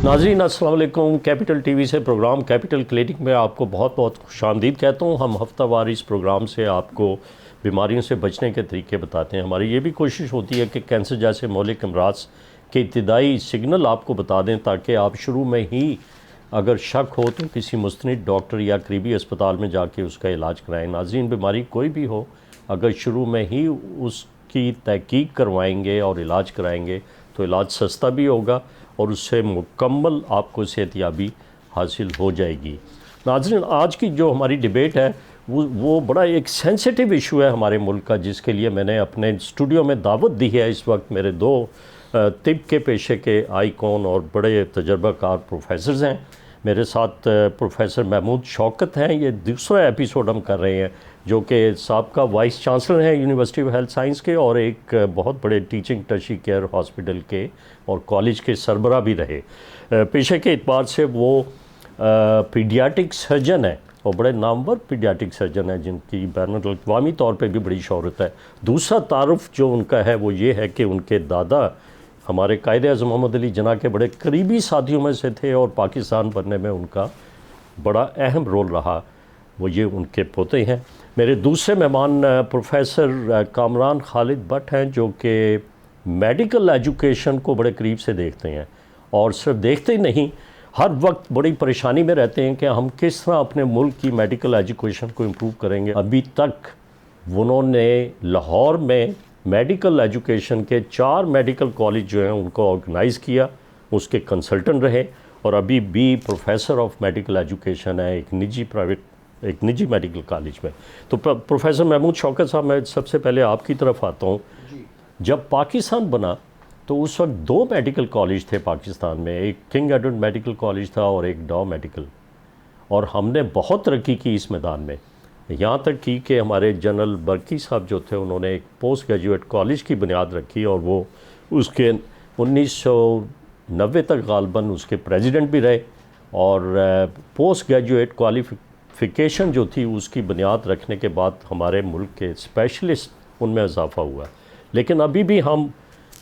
नाज़रीन अस्सलाम वालेकुम। कैपिटल टीवी से प्रोग्राम कैपिटल क्लिनिक में आपको बहुत बहुत खुशामदीद कहता हूँ। हम हफ्तावार इस प्रोग्राम से आपको बीमारियों से बचने के तरीके बताते हैं। हमारी ये भी कोशिश होती है कि कैंसर जैसे मौलिक अमराज के इब्तिदाई सिग्नल आपको बता दें, ताकि आप शुरू में ही अगर शक हो तो किसी मुस्तनिद डॉक्टर या करीबी अस्पताल में जाके उसका इलाज कराएँ। नाज़रीन, बीमारी कोई भी हो, अगर शुरू में ही उसकी तहकीक करवाएंगे और इलाज कराएंगे तो इलाज सस्ता भी होगा और उससे मुकम्मल आपको सेहतयाबी हासिल हो जाएगी। नाज़रीन, आज की जो हमारी डिबेट है वो बड़ा एक सेंसिटिव इशू है हमारे मुल्क का, जिसके लिए मैंने अपने स्टूडियो में दावत दी है। इस वक्त मेरे दो तिब के पेशे के आइकॉन और बड़े तजर्बाकार प्रोफेसर्स हैं। मेरे साथ प्रोफेसर महमूद शौकत हैं। ये दूसरा एपिसोड हम कर रहे हैं, जो कि साबका वाइस चांसलर हैं यूनिवर्सिटी ऑफ हेल्थ साइंस के और एक बहुत बड़े टीचिंग टर्शियरी केयर हॉस्पिटल के और कॉलेज के सरबरा भी रहे। पेशे के एतबार से वो पीडियाट्रिक सर्जन है और बड़े नामवर पीडियाट्रिक सर्जन है, जिनकी बैनुल-अक़वामी तौर पे भी बड़ी शोहरत है। दूसरा तारुफ जो उनका है वो ये है कि उनके दादा हमारे कायदे-ए-आज़म मोहम्मद अली जिन्ना के बड़े करीबी साथियों में से थे और पाकिस्तान बनने में उनका बड़ा अहम रोल रहा। वो ये उनके पोते हैं। मेरे दूसरे मेहमान प्रोफेसर कामरान खालिद भट्ट हैं, जो कि मेडिकल एजुकेशन को बड़े करीब से देखते हैं और सिर्फ देखते ही नहीं, हर वक्त बड़ी परेशानी में रहते हैं कि हम किस तरह अपने मुल्क की मेडिकल एजुकेशन को इम्प्रूव करेंगे। अभी तक उन्होंने लाहौर में मेडिकल एजुकेशन के 4 मेडिकल कॉलेज जो हैं उनको ऑर्गेनाइज़ किया, उसके कंसल्टेंट रहे और अभी भी प्रोफेसर ऑफ मेडिकल एजुकेशन है एक निजी मेडिकल कॉलेज में। तो प्रोफेसर महमूद शौकत साहब, मैं सबसे पहले आपकी तरफ आता हूँ। जब पाकिस्तान बना तो उस वक्त 2 मेडिकल कॉलेज थे पाकिस्तान में, एक किंग एडवर्ड मेडिकल कॉलेज था और एक डॉ मेडिकल, और हमने बहुत तरक्की की इस मैदान में। यहाँ तक की कि हमारे जनरल बर्की साहब जो थे, उन्होंने एक पोस्ट ग्रेजुएट कॉलेज की बुनियाद रखी और वो उसके 1990 तक गालबन उसके प्रेसिडेंट भी रहे और पोस्ट ग्रेजुएट क्वालिफ़िकेशन जो थी उसकी बुनियाद रखने के बाद हमारे मुल्क के स्पेशलिस्ट उनमें इजाफ़ा हुआ। लेकिन अभी भी हम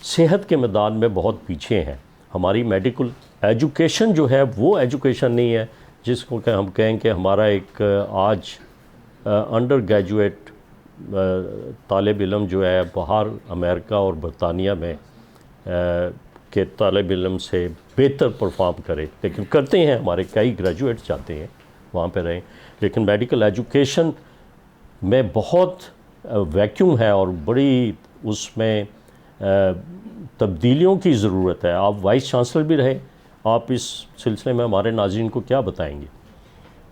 सेहत के मैदान में बहुत पीछे हैं। हमारी मेडिकल एजुकेशन जो है वो एजुकेशन नहीं है जिसको कि हम कहें कि हमारा एक आज अंडर ग्रेजुएट तालिब इल्म जो है बाहर अमेरिका और बरतानिया में के तालिब इल्म से बेहतर परफॉर्म करे, लेकिन करते हैं। हमारे कई ग्रेजुएट जाते हैं वहाँ पे रहें, लेकिन मेडिकल एजुकेशन में बहुत वैक्यूम है और बड़ी उसमें तब्दीलियों की ज़रूरत है। आप वाइस चांसलर भी रहे, आप इस सिलसिले में हमारे नाज़रीन को क्या बताएंगे?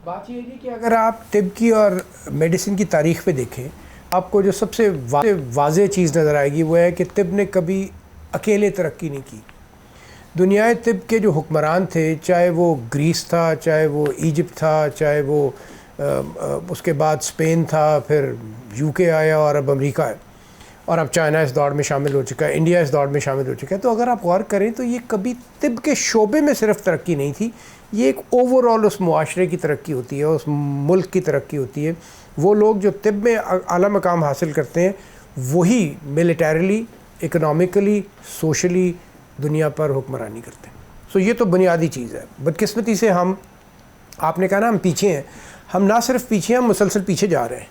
बात ये है कि अगर आप तिब की और मेडिसिन की तारीख़ पे देखें, आपको जो सबसे वाज़ेह चीज़ नज़र आएगी वो है कि तिब ने कभी अकेले तरक्की नहीं की। दुनियाए तिब के जो हुक्मरान थे, चाहे वो ग्रीस था, चाहे वो इजिप्ट था, चाहे वो उसके बाद स्पेन था, फिर यूके आया और अब अमेरिका है और अब चाइना इस दौर में शामिल हो चुका है, इंडिया इस दौर में शामिल हो चुका है। तो अगर आप गौर करें तो ये कभी तिब के शोबे में सिर्फ तरक्की नहीं थी, ये एक ओवरऑल उस मुआशरे की तरक्की होती है, उस मुल्क की तरक्की होती है। वो लोग जो तिब में आला मकाम हासिल करते हैं वही मिलिटरीली, इकोनॉमिकली, सोशली दुनिया पर हुक्मरानी करते हैं। सो ये तो बुनियादी चीज़ है। बदकिस्मती से हम, आपने कहा ना हम पीछे हैं, हम ना सिर्फ पीछे हैं, हम मुसलसल पीछे जा रहे हैं।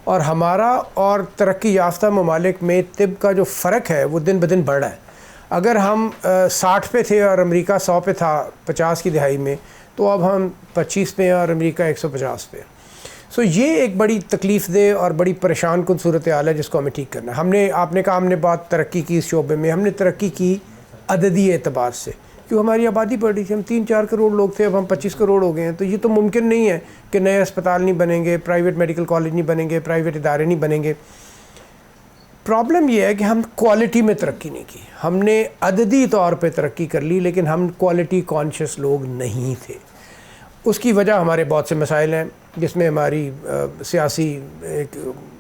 और हमारा और तरक्की याफ्ता ममालिक में तिब का जो फ़र्क है वो दिन ब दिन बढ़ रहा है। अगर हम 60 पे थे और अमेरिका 100 पे था 50 की दहाई में, तो अब हम 25 पे हैं और अमेरिका 150 पे। सो ये एक बड़ी तकलीफ़ दे और बड़ी परेशान कुन सूरत हाल है जिसको हमें ठीक करना है। आपने कहा हमने बात तरक्की की इस शोबे में, हमने तरक्की की अददी एतबार से, क्यों हमारी आबादी बढ़ रही थी। हम 3-4 करोड़ लोग थे, अब हम 25 करोड़ हो गए हैं। तो ये तो मुमकिन नहीं है कि नए अस्पताल नहीं बनेंगे, प्राइवेट मेडिकल कॉलेज नहीं बनेंगे, प्राइवेट इदारे नहीं बनेंगे। प्रॉब्लम ये है कि हम क्वालिटी में तरक्की नहीं की। हमने अददी तौर पे तरक्की कर ली, लेकिन हम क्वालिटी कॉन्शियस लोग नहीं थे। उसकी वजह हमारे बहुत से मसाइल हैं, जिसमें हमारी सियासी एक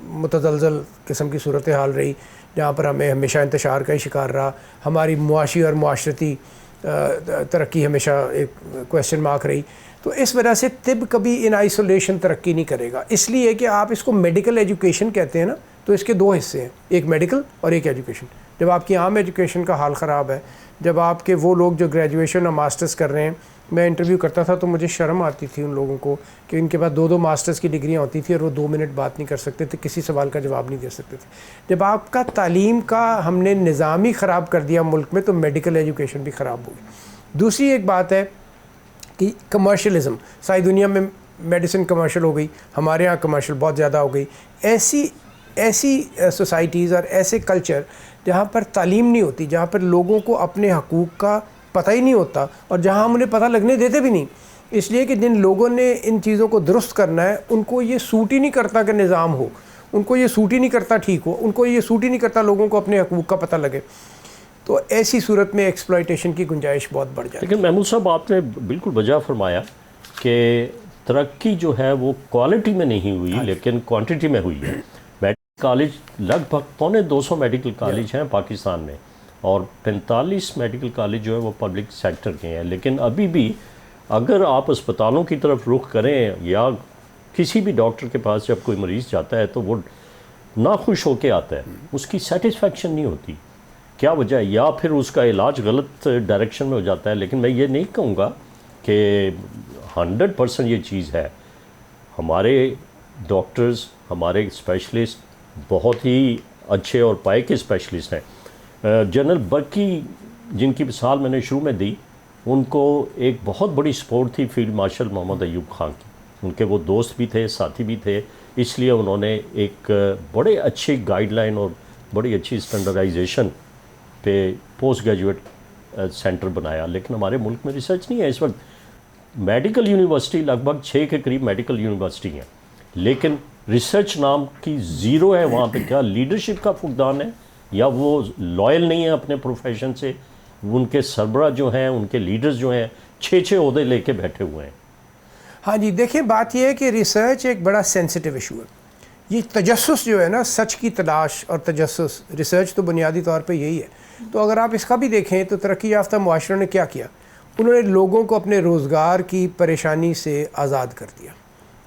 मुतज़लज़ल किस्म की सूरत हाल रही, जहाँ पर हमें हमेशा इंतशार का ही शिकार रहा। हमारी मुआशी और मुआशरती तरक्की हमेशा एक क्वेश्चन मार्क रही। तो इस वजह से तिब कभी इन आइसोलेशन तरक्की नहीं करेगा। इसलिए कि आप इसको मेडिकल एजुकेशन कहते हैं ना, तो इसके दो हिस्से हैं, एक मेडिकल और एक एजुकेशन। जब आपकी आम एजुकेशन का हाल ख़राब है, जब आपके वो लोग जो ग्रेजुएशन और मास्टर्स कर रहे हैं, मैं इंटरव्यू करता था तो मुझे शर्म आती थी उन लोगों को कि इनके पास 2-2 मास्टर्स की डिग्रियां होती थी और वो 2 मिनट बात नहीं कर सकते थे, किसी सवाल का जवाब नहीं दे सकते थे। जब आपका तालीम का हमने निज़ाम ही ख़राब कर दिया मुल्क में, तो मेडिकल एजुकेशन भी ख़राब हो गई। दूसरी एक बात है कि कमर्शलिज़म, सारी दुनिया में मेडिसिन कमर्शियल हो गई, हमारे यहाँ कमर्शियल बहुत ज़्यादा हो गई। ऐसी सोसाइटीज़ और ऐसे कल्चर जहाँ पर तालीम नहीं होती, जहाँ पर लोगों को अपने हकूक़ का पता ही नहीं होता और जहाँ हम उन्हें पता लगने देते भी नहीं, इसलिए कि जिन लोगों ने इन चीज़ों को दुरुस्त करना है उनको ये सूट ही नहीं करता कि निज़ाम हो, उनको ये सूट ही नहीं करता ठीक हो, उनको ये सूट ही नहीं करता लोगों को अपने हकूक़ का पता लगे। तो ऐसी सूरत में एक्सप्लॉयटेशन की गुंजाइश बहुत बढ़ जाती है। लेकिन महमूद साहब, आपने बिल्कुल वजह फरमाया कि तरक्की जो है वो क्वालिटी में नहीं हुई, लेकिन क्वांटिटी में हुई है। मेडिकल कॉलेज लगभग 250 मेडिकल कॉलेज हैं पाकिस्तान में, और 45 मेडिकल कॉलेज जो है वो पब्लिक सेक्टर के हैं। लेकिन अभी भी अगर आप अस्पतालों की तरफ रुख करें या किसी भी डॉक्टर के पास जब कोई मरीज़ जाता है तो वो नाखुश होकर आता है, उसकी सेटिस्फेक्शन नहीं होती। क्या वजह है? या फिर उसका इलाज गलत डायरेक्शन में हो जाता है। लेकिन मैं ये नहीं कहूँगा कि 100% ये चीज़ है। हमारे डॉक्टर्स, हमारे स्पेशलिस्ट बहुत ही अच्छे और पाए के स्पेशलिस्ट हैं। जनरल बर्की, जिनकी मिसाल मैंने शुरू में दी, उनको एक बहुत बड़ी सपोर्ट थी फील्ड मार्शल मोहम्मद अयूब खान की। उनके वो दोस्त भी थे, साथी भी थे, इसलिए उन्होंने एक बड़े अच्छी गाइडलाइन और बड़ी अच्छी स्टैंडर्डाइजेशन पे पोस्ट ग्रेजुएट सेंटर बनाया। लेकिन हमारे मुल्क में रिसर्च नहीं है इस वक्त। मेडिकल यूनिवर्सिटी लगभग 6 के करीब मेडिकल यूनिवर्सिटी हैं, लेकिन रिसर्च नाम की ज़ीरो है वहाँ पे। क्या लीडरशिप का फुकदान है, या वो लॉयल नहीं है अपने प्रोफेशन से? उनके सरबरा जो हैं, उनके लीडर्स जो हैं, 6-6 ओहदे लेके बैठे हुए हैं। हाँ जी, देखिए बात यह है कि रिसर्च एक बड़ा सेंसिटिव इशू है। ये तजस्सुस जो है ना, सच की तलाश और तजस्सुस, रिसर्च तो बुनियादी तौर पे यही है। तो अगर आप इसका भी देखें तो तरक्की याफ्ता मुआशरों ने क्या किया, उन्होंने लोगों को अपने रोज़गार की परेशानी से आज़ाद कर दिया।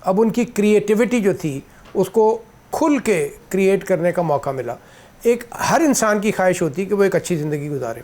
अब उनकी क्रिएटिविटी जो थी उसको खुल के क्रिएट करने का मौका मिला। एक हर इंसान की ख्वाहिश होती है कि वो एक अच्छी ज़िंदगी गुजारे।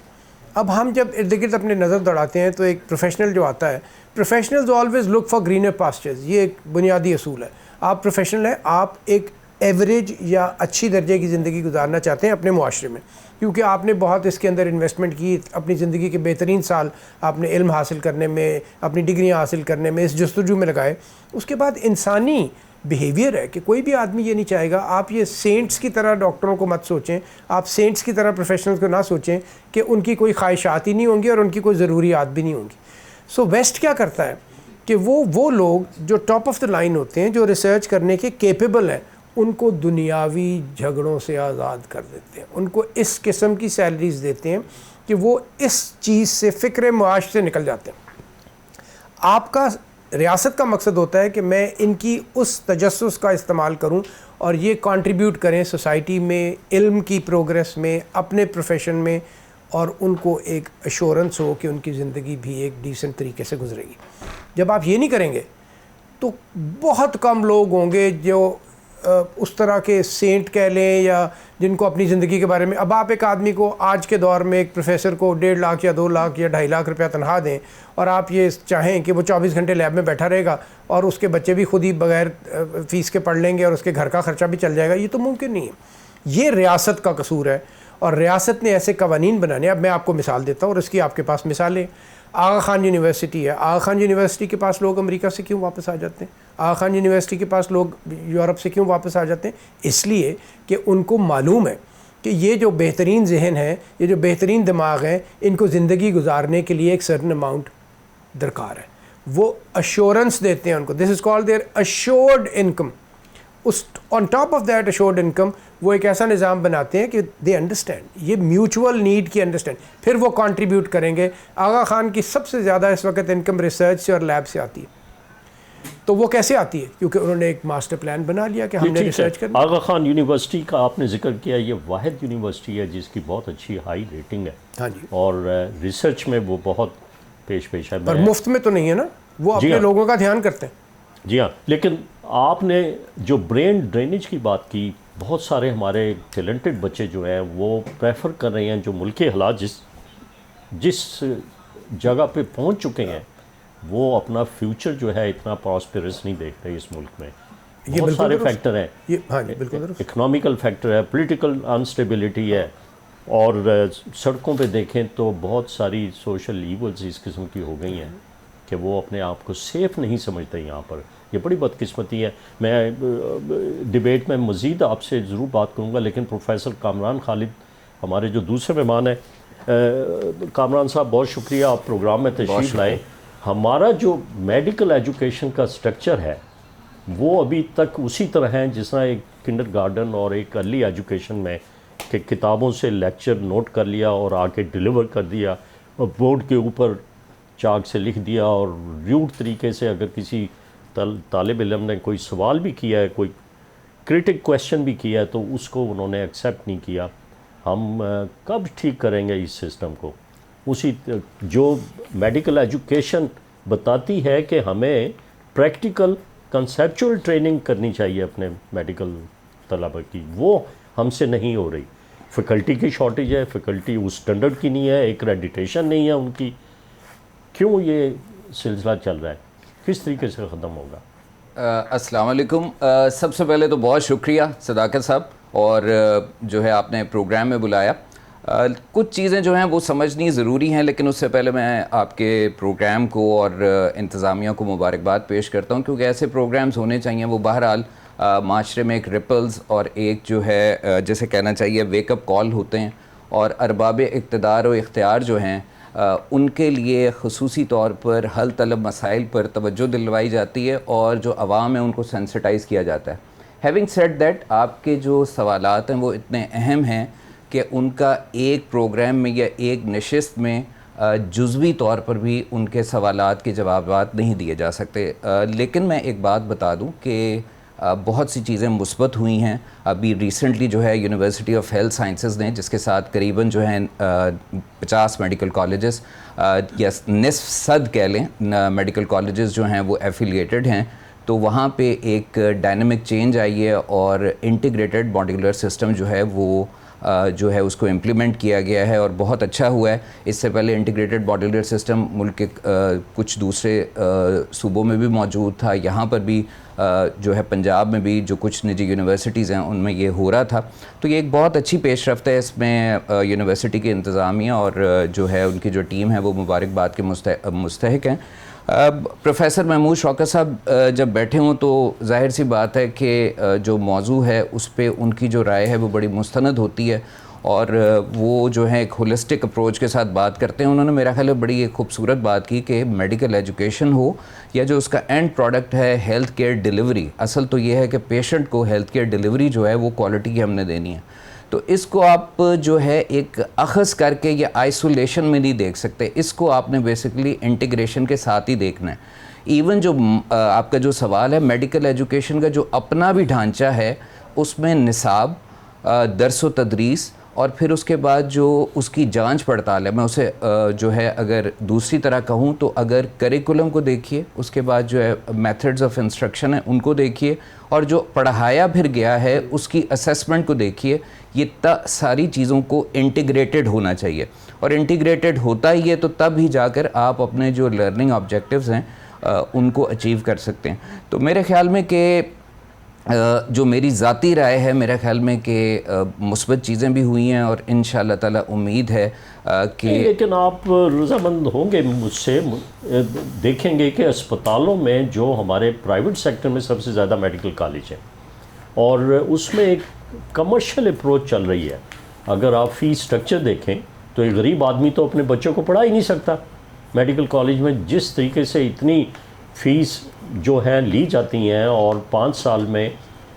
अब हम जब इर्द गिर्द अपने नज़र दौड़ाते हैं तो एक प्रोफेशनल जो आता है, professionals always look for greener pastures, ये एक बुनियादी असूल है। आप प्रोफेशनल हैं, आप एक एवरेज या अच्छी दर्जे की ज़िंदगी गुजारना चाहते हैं अपने मुआशरे में, क्योंकि आपने बहुत इसके अंदर इन्वेस्टमेंट की, अपनी ज़िंदगी के बेहतरीन साल आपने इल्म हासिल करने में, अपनी डिग्रियाँ हासिल करने में, इस जस्तजू में लगाए। उसके बाद इंसानी बिहेवियर है कि कोई भी आदमी ये नहीं चाहेगा, आप ये सेंट्स की तरह डॉक्टरों को मत सोचें, आप सेंट्स की तरह प्रोफेशनल्स को ना सोचें कि उनकी कोई ख्वाहिशात ही नहीं होंगी और उनकी कोई ज़रूरियात भी नहीं होंगी। सो वेस्ट क्या करता है कि वो लोग जो टॉप ऑफ द लाइन होते हैं, जो रिसर्च करने के केपेबल हैं, उनको दुनियावी झगड़ों से आज़ाद कर देते हैं, उनको इस किस्म की सैलरीज देते हैं कि वो इस चीज़ से, फ़िक्र मुआश से निकल जाते हैं। आपका रियासत का मकसद होता है कि मैं इनकी उस तजस्सुस का इस्तेमाल करूं और ये कंट्रीब्यूट करें सोसाइटी में, इल्म की प्रोग्रेस में, अपने प्रोफेशन में, और उनको एक एश्योरेंस हो कि उनकी ज़िंदगी भी एक डिसेंट तरीके से गुजरेगी। जब आप ये नहीं करेंगे तो बहुत कम लोग होंगे जो उस तरह के सेंट कह लें या जिनको अपनी ज़िंदगी के बारे में। अब आप एक आदमी को आज के दौर में, एक प्रोफेसर को 1.5 लाख या 2 लाख या 2.5 लाख रुपया तनख्वाह दें और आप ये चाहें कि वो 24 घंटे लैब में बैठा रहेगा और उसके बच्चे भी खुद ही बगैर फ़ीस के पढ़ लेंगे और उसके घर का ख़र्चा भी चल जाएगा, ये तो मुमकिन नहीं है। ये रियासत का कसूर है और रियासत ने ऐसे कवानीन बनाने। अब मैं आपको मिसाल देता हूँ और इसकी आपके पास मिसालें। आगा खान यूनिवर्सिटी है, आगा खान यूनिवर्सिटी के पास लोग अमेरिका से क्यों वापस आ जाते हैं? आगा खान यूनिवर्सिटी के पास लोग यूरोप से क्यों वापस आ जाते हैं? इसलिए कि उनको मालूम है कि ये जो बेहतरीन जहन है, ये जो बेहतरीन दिमाग है, इनको ज़िंदगी गुजारने के लिए एक सर्टन अमाउंट दरकार है। वो अश्योरेंस देते हैं उनको, this is called there assured income. उस on top of that assured income वो एक ऐसा निज़ाम बनाते हैं कि दे अंडरस्टैंड, ये म्यूचुअल नीड की अंडरस्टैंड, फिर वो कंट्रीब्यूट करेंगे। आगा खान की सबसे ज़्यादा इस वक्त इनकम रिसर्च से और लैब से आती है। तो वो कैसे आती है? क्योंकि उन्होंने एक मास्टर प्लान बना लिया कि हमने रिसर्च करनी। आगा खान यूनिवर्सिटी का आपने जिक्र किया, ये वाहिद यूनिवर्सिटी है जिसकी बहुत अच्छी हाई रेटिंग है। हाँ जी, और रिसर्च में वो बहुत पेश है। पर मुफ्त में तो नहीं है ना, वो अपने लोगों का ध्यान करते हैं। जी हाँ, लेकिन आपने जो ब्रेन ड्रेनेज की बात की, बहुत सारे हमारे टैलेंटेड बच्चे जो हैं वो प्रेफर कर रहे हैं, जो मुल्क के हालात जिस जगह पे पहुंच चुके हैं, वो अपना फ्यूचर जो है इतना प्रॉस्पेरस नहीं देख रहे इस मुल्क में। बहुत सारे फैक्टर हैं, ये हाँ जी बिल्कुल इकोनॉमिकल फैक्टर है, पॉलिटिकल अनस्टेबिलिटी है, और सड़कों पे देखें तो बहुत सारी सोशल ईवल्स इस किस्म की हो गई हैं कि वो अपने आप को सेफ़ नहीं समझते यहाँ पर। ये बड़ी बदकिस्मती है। मैं डिबेट में मज़ीद आपसे ज़रूर बात करूँगा, लेकिन प्रोफेसर कामरान खालिद हमारे जो दूसरे मेहमान हैं, कामरान साहब बहुत शुक्रिया, आप प्रोग्राम में तशरीफ़ लाए। हमारा जो मेडिकल एजुकेशन का स्ट्रक्चर है वो अभी तक उसी तरह है जिस तरह एक किंडरगार्टन और एक अर्ली एजुकेशन में कि किताबों से लेक्चर नोट कर लिया और आके डिलीवर कर दिया और बोर्ड के ऊपर चाक से लिख दिया, और रूट तरीके से अगर किसी तालिब इल्म ने कोई सवाल भी किया है, कोई क्रिटिक क्वेश्चन भी किया है, तो उसको उन्होंने एक्सेप्ट नहीं किया। हम कब ठीक करेंगे इस सिस्टम को? उसी जो मेडिकल एजुकेशन बताती है कि हमें प्रैक्टिकल कंसेप्चुअल ट्रेनिंग करनी चाहिए अपने मेडिकल तलबा की, वो हमसे नहीं हो रही। फ़ैकल्टी की शॉर्टेज है, फ़ैकल्टी उस स्टैंडर्ड की नहीं है, एक्रेडिटेशन नहीं है उनकी। क्यों ये सिलसिला चल रहा है, किस तरीके से ख़त्म होगा? अस्सलाम वालेकुम। सबसे पहले तो बहुत शुक्रिया सदाकत साहब, और जो है आपने प्रोग्राम में बुलाया। कुछ चीज़ें जो हैं वो समझनी ज़रूरी हैं, लेकिन उससे पहले मैं आपके प्रोग्राम को और इंतज़ामिया को मुबारकबाद पेश करता हूं, क्योंकि ऐसे प्रोग्राम्स होने चाहिए। वो बहरहाल माशरे में एक रिपल्स और एक जो है जैसे कहना चाहिए वेकअप कॉल होते हैं, और अरबाब इक़्तिदार और इख्तियार जो हैं उनके लिए ख़ुसूसी तौर पर हल तलब मसाइल पर तवज्जो दिलवाई जाती है, और जो अवाम है उनको सेंसिटाइज़ किया जाता है। हैविंग सेड दैट, आपके जो सवालात हैं वो इतने अहम हैं कि उनका एक प्रोग्राम में या एक नशिस्त में जुज़वी तौर पर भी उनके सवालात के जवाबात नहीं दिए जा सकते। लेकिन मैं एक बात बता दूं कि बहुत सी चीज़ें मुस्बत हुई हैं। अभी रिसेंटली जो है यूनिवर्सिटी ऑफ हेल्थ साइंसेज़ ने, जिसके साथ करीबन जो है 50 मेडिकल कॉलेजेस या निस्फ सद कह लें मेडिकल कॉलेजेस जो हैं वो एफिलिएटेड हैं, तो वहाँ पे एक डायनामिक चेंज आई है और इंटीग्रेटेड मॉड्यूलर सिस्टम जो है वो उसको इम्प्लीमेंट किया गया है, और बहुत अच्छा हुआ है। इससे पहले इंटीग्रेटेड मॉड्यूलर सिस्टम मुल्क के कुछ दूसरे सूबों में भी मौजूद था, यहाँ पर भी जो है पंजाब में भी जो कुछ निजी यूनिवर्सिटीज़ हैं उनमें ये हो रहा था। तो ये एक बहुत अच्छी पेशरफ्त है। इसमें यूनिवर्सिटी की इंतज़ामिया और जो है उनकी जो टीम है वो मुबारकबाद के मुस्तहिक हैं। प्रोफेसर महमूद शौकत साहब जब बैठे हों तो जाहिर सी बात है कि जो मौजू है उस पे उनकी जो राय है वो बड़ी मुस्तनद होती है, और वो जो है एक होलिस्टिक अप्रोच के साथ बात करते हैं। उन्होंने मेरा ख्याल है बड़ी एक खूबसूरत बात की कि मेडिकल एजुकेशन हो या जो उसका एंड प्रोडक्ट है हेल्थ केयर डिलीवरी, असल तो ये है कि पेशेंट को हेल्थ केयर डिलीवरी जो है वो क्वालिटी की हमने देनी है। तो इसको आप जो है एक अखज़ करके या आइसोलेशन में नहीं देख सकते, इसको आपने बेसिकली इंटीग्रेशन के साथ ही देखना है। इवन जो आपका जो सवाल है मेडिकल एजुकेशन का जो अपना भी ढांचा है, उसमें निसाब, दरस व तदरीस, और फिर उसके बाद जो उसकी जांच पड़ताल है, मैं उसे जो है अगर दूसरी तरह कहूँ तो अगर करिकुलम को देखिए, उसके बाद जो है मेथड्स ऑफ इंस्ट्रक्शन है उनको देखिए, और जो पढ़ाया फिर गया है उसकी असेसमेंट को देखिए। ये सारी चीज़ों को इंटीग्रेटेड होना चाहिए, और इंटीग्रेटेड होता ही है तो तब ही जाकर आप अपने जो लर्निंग ऑब्जेक्टिव्स हैं उनको अचीव कर सकते हैं। तो मेरे ख्याल में कि जो मेरी ज़ाती राय है, मेरे ख्याल में कि मुस्बत चीज़ें भी हुई हैं, और इंशाअल्लाह ताला उम्मीद है कि लेकिन आप रज़ामंद होंगे मुझसे, देखेंगे कि अस्पतालों में जो हमारे प्राइवेट सेक्टर में सबसे ज़्यादा मेडिकल कॉलेज है, और उसमें एक कमर्शियल अप्रोच चल रही है। अगर आप फ़ीस स्ट्रक्चर देखें तो एक गरीब आदमी तो अपने बच्चों को पढ़ा ही नहीं सकता। मेडिकल कॉलेज में जिस तरीके से इतनी फ़ीस जो है ली जाती हैं, और 5 साल में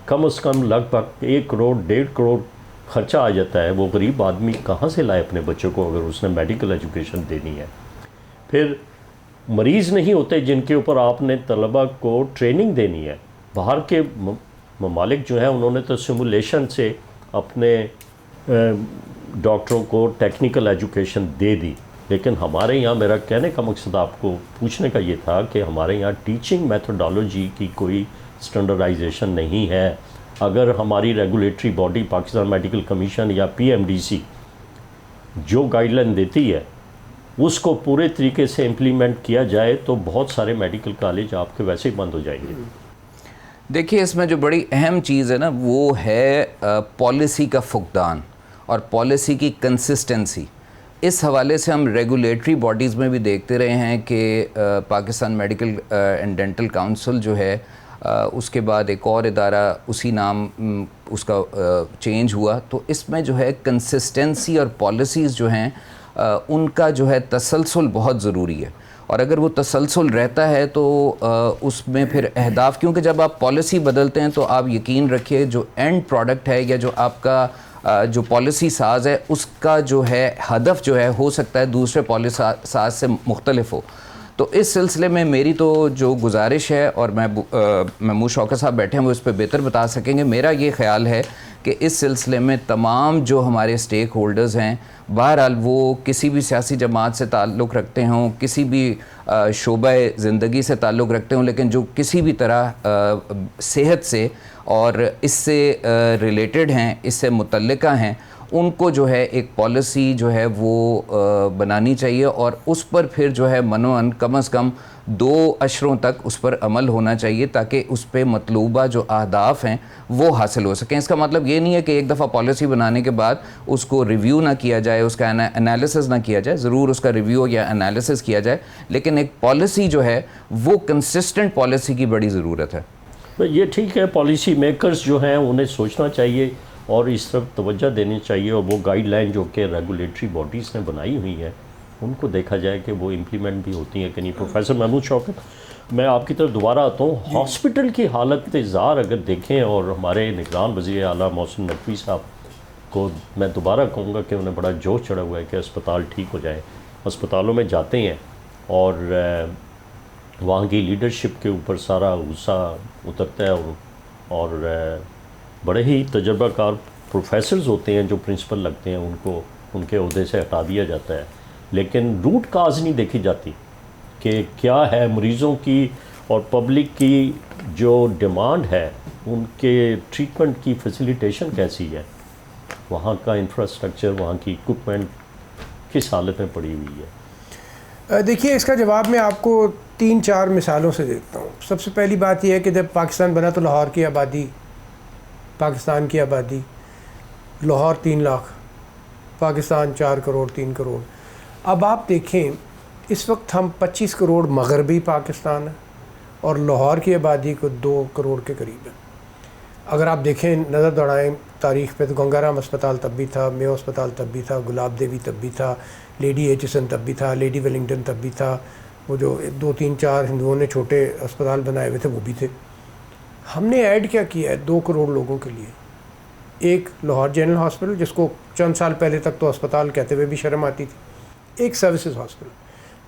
कम से कम लगभग 1 करोड़ 1.5 करोड़ ख़र्चा आ जाता है, वो गरीब आदमी कहाँ से लाए अपने बच्चों को अगर उसने मेडिकल एजुकेशन देनी है। फिर मरीज़ नहीं होते जिनके ऊपर आपने तलबा को ट्रेनिंग देनी है। बाहर के ममालिक जो हैं उन्होंने तो सिमुलेशन से अपने डॉक्टरों को टेक्निकल एजुकेशन दे दी, लेकिन हमारे यहाँ, मेरा कहने का मकसद आपको पूछने का ये था कि हमारे यहाँ टीचिंग मेथोडोलॉजी की कोई स्टैंडर्डाइजेशन नहीं है। अगर हमारी regulatory body Pakistan medical commission या PMDC जो गाइडलाइन देती है उसको पूरे तरीके से इम्प्लीमेंट किया जाए तो बहुत सारे मेडिकल कॉलेज आपके वैसे ही बंद हो जाएंगे। देखिए, इसमें जो बड़ी अहम चीज़ है ना, वो है पॉलिसी का फुकदान और पॉलिसी की कंसिस्टेंसी। इस हवाले से हम रेगुलेटरी बॉडीज़ में भी देखते रहे हैं कि Pakistan medical and dental council जो है, उसके बाद एक और इदारा उसी नाम उसका चेंज हुआ, तो इसमें जो है कंसिस्टेंसी और पॉलिसीज़ जो हैं उनका जो है तसलसल बहुत ज़रूरी है। और अगर वो तसलसल रहता है तो उसमें फिर अहदाफ, क्योंकि जब आप पॉलिसी बदलते हैं तो आप यकीन रखिए जो एंड प्रोडक्ट है या जो आपका जो पॉलिसी साज है उसका जो है हदफ जो है हो सकता है दूसरे पॉलिसी साज से मुख्तलिफ हो। तो इस सिलसिले में मेरी तो जो गुजारिश है, और महमूद शौकत साहब बैठे हैं वो इस पर बेहतर बता सकेंगे, मेरा ये ख्याल है कि इस सिलसिले में तमाम जो हमारे स्टेक होल्डर्स हैं, बहरहाल वो किसी भी सियासी जमात से ताल्लुक़ रखते हों, किसी भी शोबे ज़िंदगी से ताल्लुक़ रखते हों, लेकिन जो किसी भी तरह सेहत से और इससे रिलेटेड हैं, इससे मुतल्लिका हैं, उनको जो है एक पॉलिसी जो है वो बनानी चाहिए और उस पर फिर जो है मनोअन कम अज़ कम 2 अशरों तक उस पर अमल होना चाहिए ताकि उस पर मतलूबा जो अहदाफ हैं वो हासिल हो सकें। इसका मतलब ये नहीं है कि एक दफ़ा पॉलिसी बनाने के बाद उसको रिव्यू ना किया जाए, उसका एनालिसिस ना किया जाए, ज़रूर उसका रिव्यू या एनालिसिस किया जाए, लेकिन एक पॉलिसी जो है वो कंसिस्टेंट पॉलिसी की बड़ी ज़रूरत है। तो ये ठीक है, पॉलिसी मेकर्स जो हैं उन्हें सोचना चाहिए और इस तरफ तवज्जो देनी चाहिए, और वो गाइडलाइन जो कि रेगुलेटरी बॉडीज़ ने बनाई हुई है उनको देखा जाए कि वो इम्प्लीमेंट भी होती हैं कि नहीं। प्रोफेसर महमूद शौकत, मैं आपकी तरफ दोबारा आता हूँ। हॉस्पिटल की हालत ज़ार अगर देखें, और हमारे निगरान वज़ीर आला मोहसिन नकवी साहब को मैं दोबारा कहूँगा कि उन्हें बड़ा जोश चढ़ा हुआ है कि अस्पताल ठीक हो जाए। अस्पतालों में जाते हैं और वहाँ की लीडरशिप के ऊपर सारा गुस्सा उतरता है, और बड़े ही तजर्बाकार प्रोफेसर्स होते हैं जो प्रिंसिपल लगते हैं, उनको उनके ओहदे से हटा दिया जाता है, लेकिन रूट काज नहीं देखी जाती कि क्या है मरीज़ों की और पब्लिक की जो डिमांड है उनके ट्रीटमेंट की फैसिलिटेशन कैसी है, वहाँ का इंफ्रास्ट्रक्चर, वहाँ की इक्विपमेंट किस हालत में पड़ी हुई है। देखिए, इसका जवाब मैं आपको 3-4 मिसालों से देता हूँ। सबसे पहली बात यह है कि जब पाकिस्तान बना तो लाहौर की आबादी, पाकिस्तान की आबादी, लाहौर 3 लाख, पाकिस्तान 4 करोड़ 3 करोड़। अब आप देखें इस वक्त हम 25 करोड़ मगरबी पाकिस्तान है और लाहौर की आबादी को 2 करोड़ के करीब है। अगर आप देखें, नज़र दौड़ाएँ तारीख़ पे, तो गंगाराम अस्पताल तब भी था, मेयो अस्पताल तब भी था, गुलाब देवी तब भी था, लेडी एचिसन तब भी था, लेडी वेलिंगटन तब भी था, वो जो 2-3-4 हिंदुओं ने छोटे अस्पताल बनाए हुए थे वो भी थे। हमने ऐड क्या किया है 2 करोड़ लोगों के लिए? एक लाहौर जनरल हॉस्पिटल, जिसको चंद साल पहले तक तो अस्पताल कहते हुए भी शर्म आती थी, एक सर्विसेज हॉस्पिटल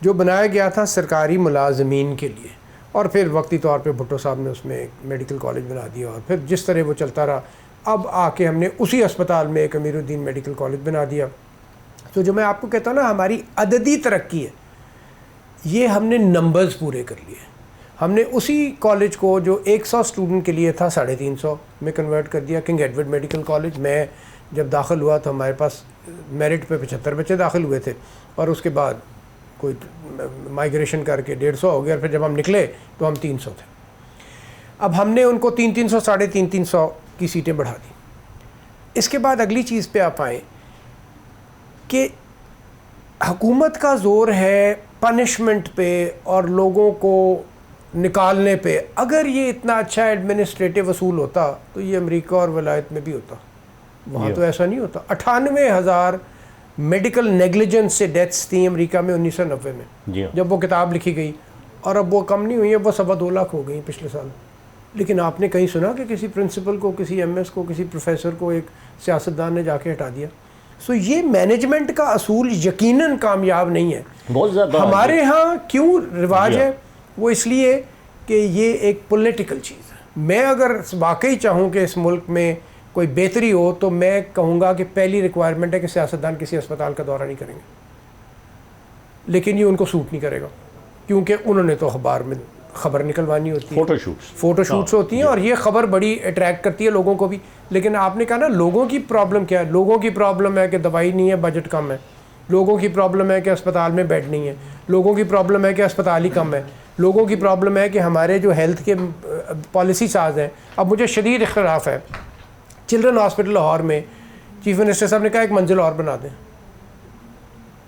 जो बनाया गया था सरकारी मुलाजमीन के लिए, और फिर वक्ती तौर पे भुट्टो साहब ने उसमें एक मेडिकल कॉलेज बना दिया, और फिर जिस तरह वो चलता रहा, अब आके हमने उसी अस्पताल में एक अमीरुद्दीन मेडिकल कॉलेज बना दिया। तो जो मैं आपको कहता हूँ ना, हमारी अददी तरक्की है, ये हमने नंबर्स पूरे कर लिए। हमने उसी कॉलेज को जो 100 स्टूडेंट के लिए था 350 में कन्वर्ट कर दिया, किंग एडवर्ड मेडिकल कॉलेज। मैं जब दाखिल हुआ तो हमारे पास मेरिट पे 75 बच्चे दाखिल हुए थे, और उसके बाद कोई माइग्रेशन करके 150 हो गया, और फिर जब हम निकले तो हम 300 थे। अब हमने उनको 300, 350 की सीटें बढ़ा दी। इसके बाद अगली चीज़ पे आप आएँ कि हुकूमत का ज़ोर है पनिशमेंट पे और लोगों को निकालने पे। अगर ये इतना अच्छा एडमिनिस्ट्रेटिव वसूल होता तो ये अमेरिका और वलायत में भी होता, वहाँ तो ऐसा नहीं होता। 98,000 मेडिकल नेग्लिजेंस से डेथ्स थी अमेरिका में 1990 में, जब वो किताब लिखी गई, और अब वो कम नहीं हुई है, वो 2.25 लाख हो गई पिछले साल। लेकिन आपने कहीं सुना कि किसी प्रिंसिपल को, किसी MS को, किसी प्रोफेसर को एक सियासतदान ने जाके हटा दिया? सो ये मैनेजमेंट का असूल यकीनन कामयाब नहीं है। बहुत ज़्यादा हमारे यहाँ क्यों रिवाज है, वो इसलिए कि ये एक पॉलिटिकल चीज़ है। मैं अगर वाकई चाहूँ कि इस मुल्क में कोई बेहतरी हो, तो मैं कहूँगा कि पहली रिक्वायरमेंट है कि सियासतदान किसी अस्पताल का दौरा नहीं करेंगे, लेकिन ये उनको सूट नहीं करेगा, क्योंकि उन्होंने तो अखबार में खबर निकलवानी होती है, फ़ोटोशूट्स होती हैं, और ये खबर बड़ी अट्रैक्ट करती है लोगों को भी। लेकिन आपने कहा ना लोगों की प्रॉब्लम क्या है, लोगों की प्रॉब्लम है कि दवाई नहीं है, बजट कम है, लोगों की प्रॉब्लम है कि अस्पताल में बेड नहीं है, लोगों की प्रॉब्लम है कि अस्पताल ही कम है, लोगों की प्रॉब्लम है कि हमारे जो हेल्थ के पॉलिसी साज हैं। अब मुझे शदीद इख्तलाफ है, चिल्ड्रन हॉस्पिटल लाहौर में चीफ मिनिस्टर साहब ने कहा एक मंजिल और बना दें।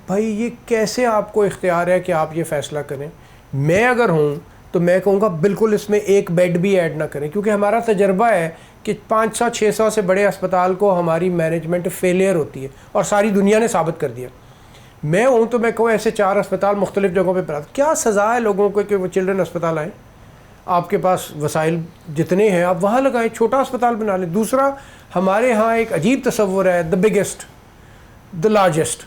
भाई ये कैसे आपको इख्तियार है कि आप ये फ़ैसला करें? मैं अगर हूँ तो मैं कहूँगा बिल्कुल इसमें एक बेड भी ऐड ना करें, क्योंकि हमारा तजर्बा है कि 500-600 से बड़े अस्पताल को हमारी मैनेजमेंट फेलियर होती है, और सारी दुनिया ने साबित कर दिया। मैं हूँ तो मैं कहूँ ऐसे 4 अस्पताल मुख्तलिफ जगहों पे बना, क्या सज़ा है लोगों को कि वो चिल्ड्रन अस्पताल आएँ? आपके पास वसाइल जितने हैं आप वहाँ लगाएं, छोटा अस्पताल बना लें। दूसरा, हमारे यहाँ एक अजीब तस्वुर है, द बिगेस्ट, द लार्जेस्ट,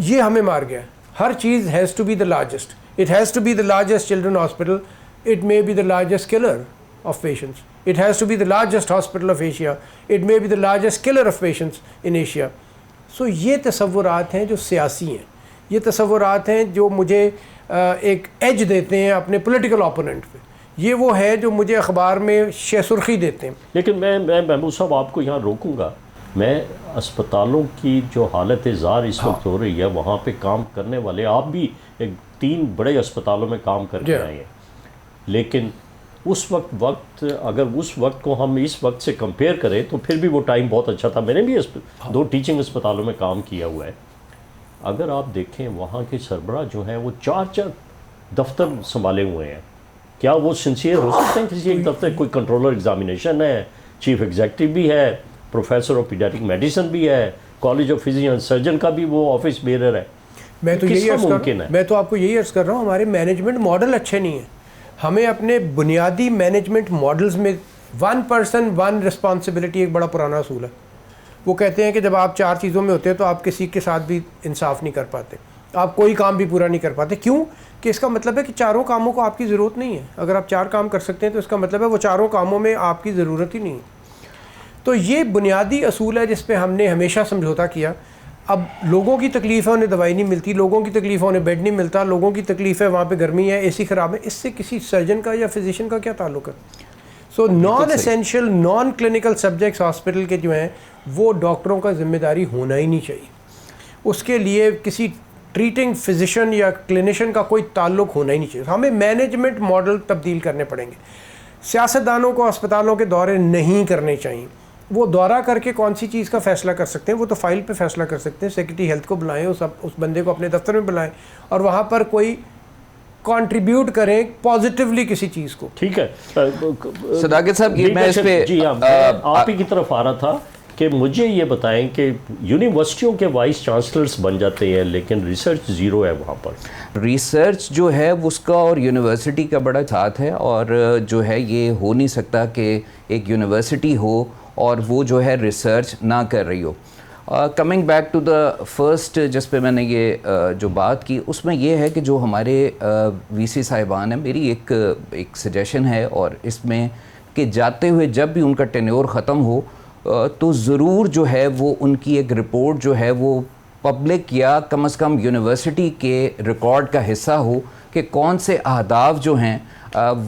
ये हमें मार गया। हर चीज़ has to be the largest, it has to be the largest children hospital, it may be the largest killer of patients. It has to be the largest hospital of Asia. It may be the largest killer of patients in Asia. So ये तसव्वुरात हैं जो सियासी हैं, ये तसव्वुरात हैं जो मुझे एक एज देते हैं अपने पॉलिटिकल ओपोनेंट पे, ये वो है जो मुझे अखबार में सुर्खी देते हैं। लेकिन मैं महमूद साहब आपको यहाँ रोकूंगा। मैं अस्पतालों की जो हालत ज़ार इस वक्त हो रही है, वहाँ पे काम करने वाले, आप भी एक 3 बड़े अस्पतालों में काम करके आए हैं, लेकिन उस वक्त अगर उस वक्त को हम इस वक्त से कंपेयर करें तो फिर भी वो टाइम बहुत अच्छा था। मैंने भी 2 टीचिंग अस्पतालों में काम किया हुआ है। अगर आप देखें वहाँ के सरबराह जो हैं वो 4 दफ्तर संभाले हुए हैं। क्या वो सिंसियर हो सकते हैं किसी एक दफ्तर? कोई कंट्रोलर एग्जामिनेशन है, चीफ एग्जीक्यूटिव भी है, प्रोफेसर ऑफ पीडियाट्रिक मेडिसिन भी है, कॉलेज ऑफ फिजिशियन सर्जन का भी वो ऑफिस बेरर है। मैं तो आपको यही अर्ज़ कर रहा हूँ, हमारे मैनेजमेंट मॉडल अच्छे नहीं हैं। हमें अपने बुनियादी मैनेजमेंट मॉडल्स में 1 पर्सन 1 रिस्पॉन्सिबिलिटी एक बड़ा पुराना असूल है। वो कहते हैं कि जब आप 4 चीज़ों में होते हैं तो आप किसी के साथ भी इंसाफ नहीं कर पाते, आप कोई काम भी पूरा नहीं कर पाते। क्यों? कि इसका मतलब है कि 4 कामों को आपकी ज़रूरत नहीं है। अगर आप 4 काम कर सकते हैं तो इसका मतलब है वो 4 कामों में आपकी ज़रूरत ही नहीं है। तो ये बुनियादी असूल है जिस पे हमने हमेशा समझौता किया। अब लोगों की तकलीफ़ है, उन्हें दवाई नहीं मिलती, लोगों की तकलीफ़ है, उन्हें बेड नहीं मिलता, लोगों की तकलीफ़ है वहाँ पे गर्मी है, एसी ख़राब है, इससे किसी सर्जन का या फिजिशियन का क्या ताल्लुक है? So non essential non clinical subjects hospital के जो हैं वो डॉक्टरों का जिम्मेदारी होना ही नहीं चाहिए। उसके लिए किसी ट्रीटिंग फिजिशियन या क्लिनिशियन का कोई ताल्लुक होना ही नहीं चाहिए। हमें मैनेजमेंट मॉडल तब्दील करने पड़ेंगे। सियासतदानों को अस्पतालों के दौरे नहीं करने चाहिए। वो दौरा करके कौन सी चीज़ का फ़ैसला कर सकते हैं? वो तो फाइल पे फ़ैसला कर सकते हैं। सेक्रेटरी हेल्थ को बुलाएं, उस बंदे को अपने दफ्तर में बुलाएं और वहाँ पर कोई कंट्रीब्यूट करें पॉजिटिवली किसी चीज़ को। ठीक है सदाकत साहब, मैं इस पे जी हाँ, आप ही की तरफ आ रहा था कि मुझे ये बताएं कि यूनिवर्सिटियों के वाइस चांसलर्स बन जाते हैं लेकिन रिसर्च ज़ीरो है वहाँ पर। रिसर्च जो है उसका और यूनिवर्सिटी का बड़ा साथ है, और जो है ये हो नहीं सकता कि एक यूनिवर्सिटी हो और वो जो है रिसर्च ना कर रही हो। Coming back to the first जिस पे मैंने ये जो बात की, उसमें ये है कि जो हमारे वीसी साहिबान हैं, मेरी एक सजेशन है और इसमें कि जाते हुए जब भी उनका टेन्योर ख़त्म हो तो ज़रूर जो है वो उनकी एक रिपोर्ट जो है वो पब्लिक या कम से कम यूनिवर्सिटी के रिकॉर्ड का हिस्सा हो कि कौन से अहदाफ जो हैं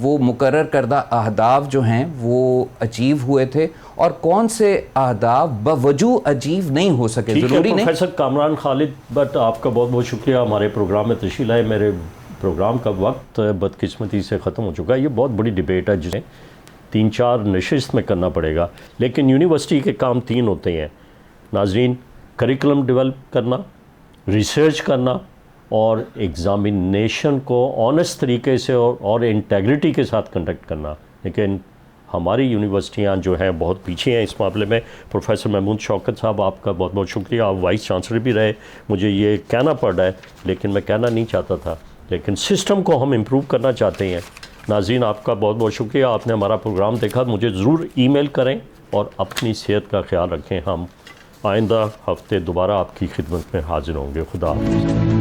वो मुकर्रर करदा अहदाफ जो हैं वो अचीव हुए थे और कौन से अहदाफ बवजूद अचीव नहीं हो सके। ज़रूरी नहीं। प्रोफेसर कामरान खालिद भट्ट, आपका बहुत बहुत शुक्रिया हमारे प्रोग्राम में तशरीफ़ लाए। मेरे प्रोग्राम का वक्त बदकिस्मती से ख़त्म हो चुका है। ये बहुत बड़ी डिबेट है जिसे 3-4 नशिस्त में करना पड़ेगा, लेकिन यूनिवर्सिटी के काम 3 होते हैं नाजरीन: करिकुलम डेवलप करना, रिसर्च करना और एग्ज़ामिनेशन को ऑनेस्ट तरीके से और इंटेग्रिटी के साथ कंडक्ट करना। लेकिन हमारी यूनिवर्सिटियां जो हैं बहुत पीछे हैं इस मामले में। प्रोफेसर महमूद शौकत साहब, आपका बहुत बहुत शुक्रिया, आप वाइस चांसलर भी रहे। मुझे ये कहना पड़ रहा है लेकिन मैं कहना नहीं चाहता था, लेकिन सिस्टम को हम इम्प्रूव करना चाहते हैं। नाज़रीन, आपका बहुत बहुत शुक्रिया, आपने हमारा प्रोग्राम देखा। मुझे ज़रूर ईमेल करें और अपनी सेहत का ख्याल रखें। हम आइंदा हफ्ते दोबारा आपकी खिदमत में हाजिर होंगे। खुदा हाफ़िज़।